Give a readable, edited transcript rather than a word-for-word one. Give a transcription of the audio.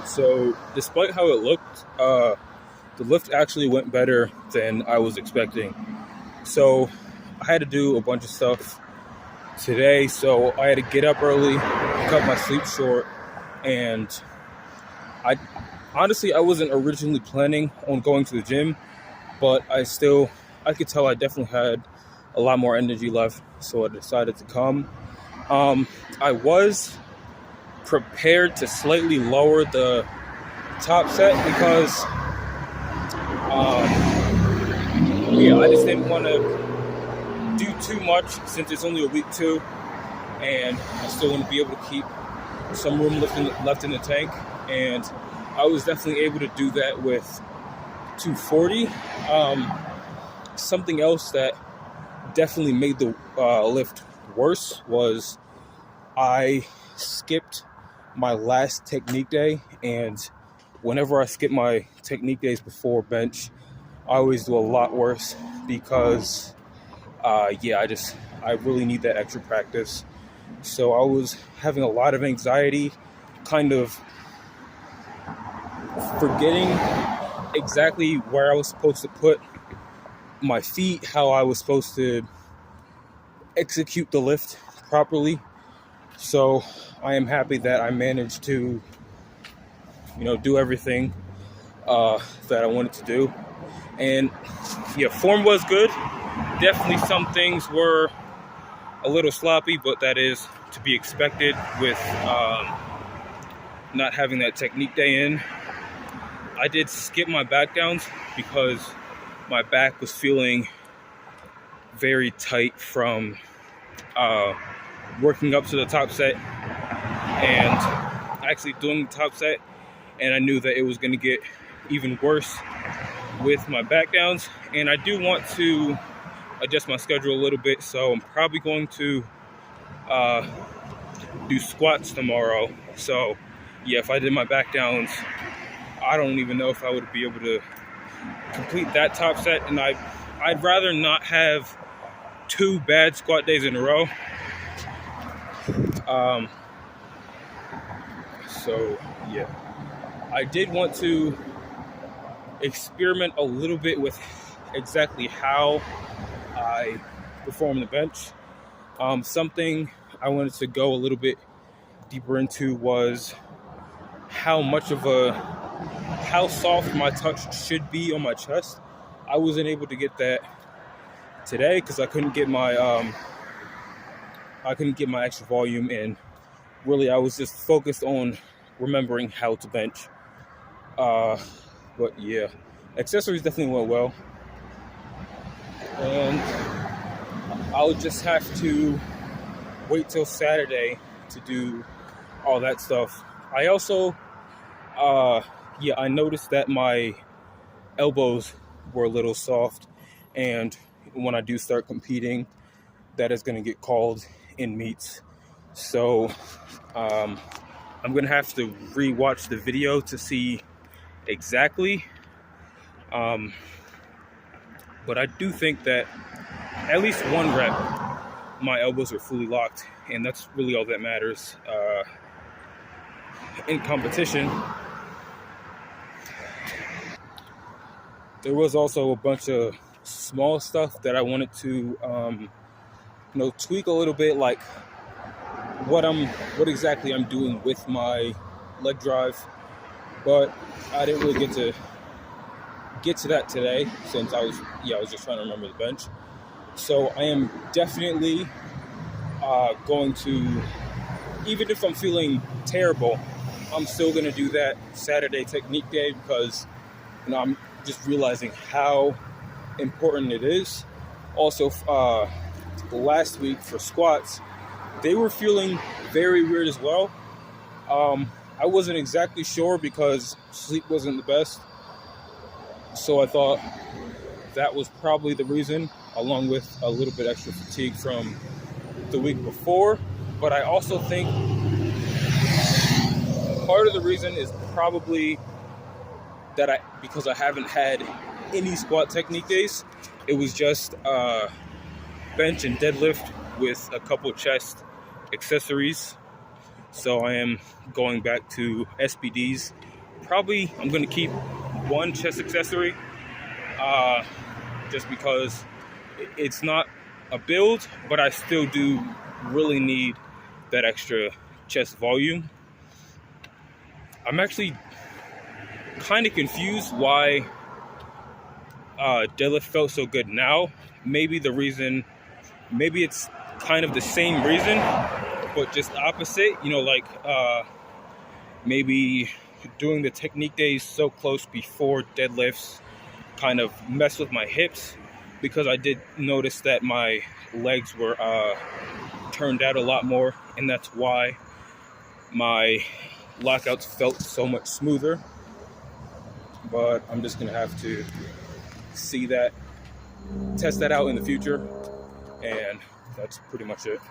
So despite how it looked, the lift actually went better than I was expecting. So I had to do a bunch of stuff today. So I had to get up early, cut my sleep short, and I honestly I wasn't originally planning on going to the gym, but I could tell I definitely had a lot more energy left, so I decided to come. I was prepared to slightly lower the top set because I just didn't want to do too much since it's only a week 2, and I still want to be able to keep some room left in the tank. And I was definitely able to do that with 240. Something else that definitely made the lift worse was I skipped my last technique day, and whenever I skip my technique days before bench, I always do a lot worse because I really need that extra practice. So I was having a lot of anxiety, kind of forgetting exactly where I was supposed to put my feet, how I was supposed to execute the lift properly. So I am happy that I managed to, do everything that I wanted to do. And yeah, form was good. Definitely some things were a little sloppy, but that is to be expected with not having that technique day in. I did skip my back downs because my back was feeling very tight from working up to the top set and actually doing the top set, and I knew that it was going to get even worse with my back downs. And I do want to adjust my schedule a little bit, so I'm probably going to do squats tomorrow. So yeah, if I did my back downs, I don't even know if I would be able to complete that top set, and I'd rather not have 2 bad squat days in a row. So yeah, I did want to experiment a little bit with exactly how I perform the bench. Something I wanted to go a little bit deeper into was how soft my touch should be on my chest. I wasn't able to get that today because I couldn't get my extra volume in. Really, I was just focused on remembering how to bench. But yeah, accessories definitely went well, and I'll just have to wait till Saturday to do all that stuff. I also, I noticed that my elbows were a little soft, and when I do start competing, that is going to get called in meets. So I'm going to have to re-watch the video to see exactly. But I do think that at least one rep, my elbows are fully locked, and that's really all that matters in competition. There was also a bunch of small stuff that I wanted to tweak a little bit, like what exactly I'm doing with my leg drive, but I didn't really get to that today since I was just trying to remember the bench. So I am definitely going to, even if I'm feeling terrible, I'm still going to do that Saturday technique day because I'm just realizing how important it is. Also, last week for squats, they were feeling very weird as well. I wasn't exactly sure because sleep wasn't the best. So I thought that was probably the reason, along with a little bit extra fatigue from the week before. But I also think part of the reason is probably that because I haven't had any squat technique days. It was just bench and deadlift with a couple chest accessories. So I am going back to SBDs probably I'm going to keep one chest accessory, just because it's not a build, but I still do really need that extra chest volume. I'm actually kind of confused why deadlift felt so good now. Maybe it's kind of the same reason, but just opposite. You know, like maybe doing the technique days so close before deadlifts kind of messed with my hips, because I did notice that my legs were turned out a lot more, and that's why my lockouts felt so much smoother. But I'm just gonna have to test that out in the future, and that's pretty much it.